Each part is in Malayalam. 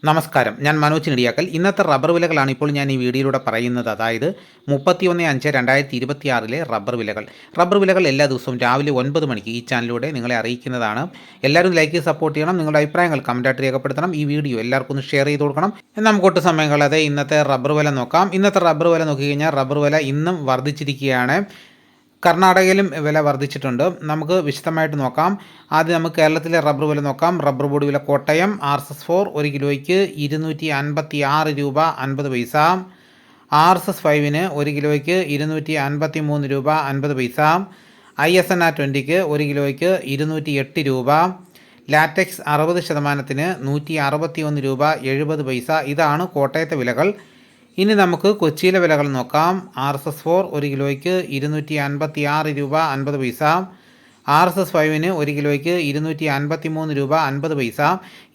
നമസ്കാരം, ഞാൻ മനോജ് നെടിയാക്കൽ. ഇന്നത്തെ റബ്ബർ വിലകളാണ് ഇപ്പോൾ ഞാൻ ഈ വീഡിയോയിലൂടെ പറയുന്നത്. അതായത് 31/5/2026 റബ്ബർ വിലകൾ എല്ലാ ദിവസവും രാവിലെ 9 മണിക്ക് ഈ ചാനലിലൂടെ നിങ്ങളെ അറിയിക്കുന്നതാണ്. എല്ലാവരും ലൈക്ക് ചെയ്ത് സപ്പോർട്ട് ചെയ്യണം. നിങ്ങളുടെ അഭിപ്രായങ്ങൾ കമൻറ്റായിട്ട് രേഖപ്പെടുത്തണം. ഈ വീഡിയോ എല്ലാവർക്കും ഒന്ന് ഷെയർ ചെയ്ത് കൊടുക്കണം. നമുക്ക് ഒട്ടും സമയം കളയാതെ ഇന്നത്തെ റബ്ബർ വില നോക്കാം. ഇന്നത്തെ റബ്ബർ വില നോക്കിക്കഴിഞ്ഞാൽ റബ്ബർ വില ഇന്നും വർദ്ധിച്ചിരിക്കുകയാണ്. കർണാടകയിലും വില വർദ്ധിച്ചിട്ടുണ്ട്. നമുക്ക് വിശദമായിട്ട് നോക്കാം. ആദ്യം നമുക്ക് കേരളത്തിലെ റബ്ബർ വില നോക്കാം. റബ്ബർ ബോർഡ് വില കോട്ടയം RSS-4 1 കിലോയ്ക്ക് 256 രൂപ 50 പൈസ. RSS-5 1 കിലോയ്ക്ക് 253 രൂപ 50 പൈസ. ISNR 20 1 കിലോയ്ക്ക് 208 രൂപ. ലാറ്റക്സ് 60% 161 രൂപ 70 പൈസ. ഇതാണ് കോട്ടയത്തെ വിലകൾ. ഇനി നമുക്ക് കൊച്ചിയിലെ വിലകൾ നോക്കാം. RSS-4 1 കിലോയ്ക്ക് 256 രൂപ 50 പൈസ. RSS-5 1 കിലോയ്ക്ക് 253 രൂപ 50 പൈസ.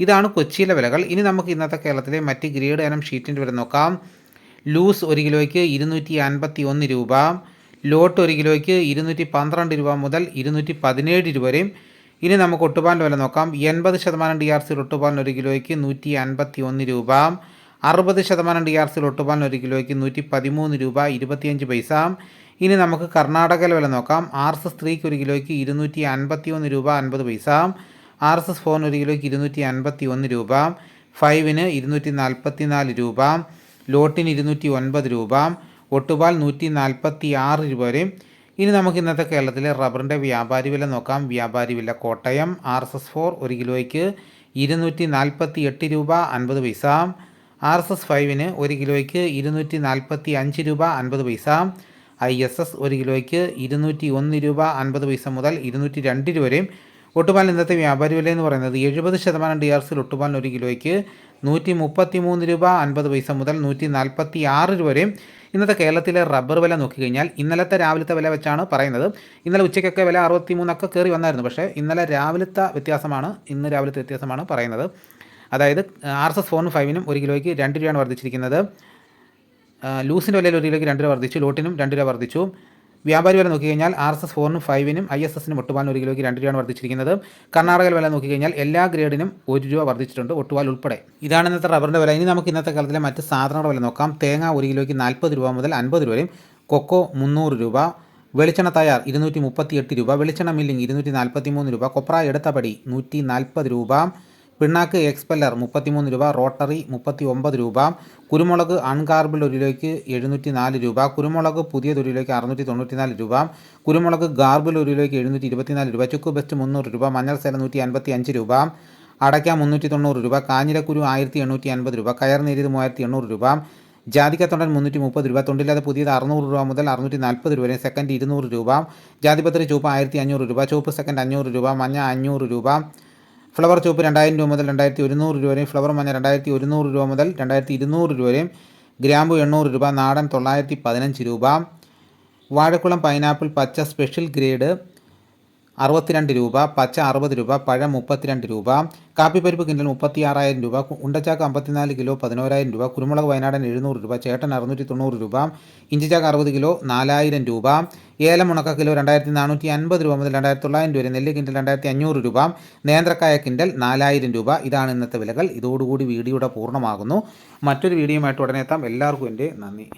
ഇതാണ് കൊച്ചിയിലെ വിലകൾ. ഇനി നമുക്ക് ഇന്നത്തെ കേരളത്തിലെ മറ്റ് ഗ്രേഡ് ഇനം ഷീറ്റിൻ്റെ വില നോക്കാം. ലൂസ് 1 കിലോയ്ക്ക് 251 രൂപ. ലോട്ട് 1 കിലോയ്ക്ക് 212 രൂപ മുതൽ 217 രൂപ വരെയും. ഇനി നമുക്ക് ഒട്ടുപാലിൻ്റെ വില നോക്കാം. 80% DRC ഒട്ടുപാലിന് 1 കിലോയ്ക്ക് 151 രൂപ. 60% DRC ഒട്ടുപാലിന് 1 കിലോയ്ക്ക് 113 രൂപ 25 പൈസ. ഇനി നമുക്ക് കർണാടകയിലെ വില നോക്കാം. RSS-3 1 കിലോയ്ക്ക് 251 രൂപ 50 പൈസ. RSS-4 1 കിലോയ്ക്ക് 251 രൂപ. 5 244 രൂപ. ലോട്ടിന് 209 രൂപ. ഒട്ടുപാൽ 146 രൂപ വരെ. ഇനി നമുക്ക് ഇന്നത്തെ കേരളത്തിലെ റബ്ബറിൻ്റെ വ്യാപാരി വില നോക്കാം. വ്യാപാരി വില കോട്ടയം RSS-4 1 കിലോയ്ക്ക് 248 രൂപ 50 പൈസ. RSS-5 1 കിലോയ്ക്ക് 245 രൂപ 50 പൈസ. ISS 1 കിലോയ്ക്ക് 201 രൂപ 50 പൈസ മുതൽ 202 രൂപ വരെയും. ഒട്ടുപാലിന് ഇന്നത്തെ വ്യാപാരി വില എന്ന് പറയുന്നത് 70% DRC ഒട്ടുപാലിന് 1 കിലോയ്ക്ക് 133 രൂപ 50 പൈസ മുതൽ 146 രൂപ വരെയും. ഇന്നത്തെ കേരളത്തിലെ റബ്ബർ വില നോക്കിക്കഴിഞ്ഞാൽ ഇന്നലത്തെ രാവിലത്തെ വില വെച്ചാണ് പറയുന്നത്. ഇന്നലെ ഉച്ചയ്ക്കൊക്കെ വില 63 കയറി വന്നായിരുന്നു. പക്ഷേ ഇന്നലെ രാവിലത്തെ വ്യത്യാസമാണ്, ഇന്ന് രാവിലത്തെ വ്യത്യാസമാണ് പറയുന്നത്. അതായത് RSS-4 5 1 കിലോയ്ക്ക് 2 രൂപയാണ് വർദ്ധിച്ചിരിക്കുന്നത്. ലൂസിൻ്റെ വിലയിൽ 1 കിലോയ്ക്ക് 2 രൂപ വർദ്ധിച്ചു. ലോട്ടിനും 2 രൂപ വർദ്ധിച്ചു. വ്യാപാരി വില നോക്കിക്കഴിഞ്ഞാൽ RSS-4 5 ISS-നും ഒട്ടുപാലിന് 1 കിലോയ്ക്ക് 2 രൂപയാണ് വർദ്ധിച്ചിരിക്കുന്നത്. കർണാടകയിൽ വില നോക്കിക്കഴിഞ്ഞാൽ എല്ലാ ഗ്രേഡിനും 1 രൂപ വർദ്ധിച്ചിട്ടുണ്ട്, ഒട്ടുപാൽ ഉൾപ്പെടെ. ഇതാണ് ഇന്നത്തെ റബ്ബറിൻ്റെ വില. ഇനി നമുക്ക് ഇന്നത്തെ കാലത്തിലെ മറ്റ് സാധനങ്ങളുടെ വില നോക്കാം. തേങ്ങ 1 കിലോയ്ക്ക് 40 രൂപ മുതൽ 50 രൂപ വരെയും. കൊക്കോ 300 രൂപ. വെളിച്ചെണ്ണ തയ്യാർ 238 രൂപ. വെളിച്ചെണ്ണ മില്ലിംഗ് 243 രൂപ. കൊപ്ര എടുത്തപടി 140 രൂപ. പിണ്ണാക്ക് എക്സ്പെല്ലർ 33 രൂപ. റോട്ടറി 39 രൂപ. കുരുമുളക് അൺഗാർബിൾഡ് 1 കിലോയ്ക്ക് 704 രൂപ. കുരുമുളക് പുതിയത് 1 കിലോയ്ക്ക് 694 രൂപ. കുരുമുളക് ഗാർബിൾഡ് 1 കിലോയ്ക്ക് 724 രൂപ. ചുക്ക് ബെസ്റ്റ് 300 രൂപ. മഞ്ഞൾ സേല 155 രൂപ. അടയ്ക്ക 390 രൂപ. കാഞ്ഞിരക്കുരു 1850 രൂപ. കയർ നേരിയത് 3800 രൂപ. ജാതിക്ക തൊണ്ടൻ 330 രൂപ. തൊണ്ടില്ലാതെ പുതിയത് 600 രൂപ മുതൽ 640 രൂപ വരെ. സെക്കൻഡ് 200 രൂപ. ജാതിപത്രി ചുവപ്പ് 1500 രൂപ. ചുവപ്പ് സെക്കൻഡ് 500 രൂപ. മഞ്ഞ 500 രൂപ. ഫ്ലവർ ചുവപ്പ് 2000 രൂപ മുതൽ 2100 രൂപ വരെയും. ഫ്ലവർ മഞ്ഞ 2100 രൂപ മുതൽ 2200 രൂപ വരെയും. ഗ്രാമ്പു 800 രൂപ. നാടൻ 915 രൂപ. വാഴക്കുളം പൈനാപ്പിൾ പച്ച സ്പെഷ്യൽ ഗ്രേഡ് 62 രൂപ. പച്ച 60 രൂപ. പഴം 32 രൂപ. കാപ്പിപ്പരിപ്പ് കിൻഡൽ 36,000 രൂപ. ഉണ്ടച്ചാക്ക് 54 കിലോ 11,000 രൂപ. കുരുമുളക് വയനാടൻ 700 രൂപ. ചേട്ടൻ 690 രൂപ. ഇഞ്ചിച്ചാക്ക് 60 കിലോ 4,000 രൂപ. ഏലം ഉണക്ക കിലോ 2,450 രൂപ മുതൽ 2,900 വരെ. നെല്ല് കിൻഡൽ 2,500 രൂപ. നേന്ത്രക്കായ കിൻഡൽ 4,000 രൂപ. ഇതാണ് ഇന്നത്തെ വിലകൾ. ഇതോടുകൂടി വീഡിയോയുടെ പൂർണ്ണമാകുന്നു. മറ്റൊരു വീഡിയോയുമായിട്ട് ഉടനെ എത്താം. എല്ലാവർക്കും എൻ്റെ നന്ദി.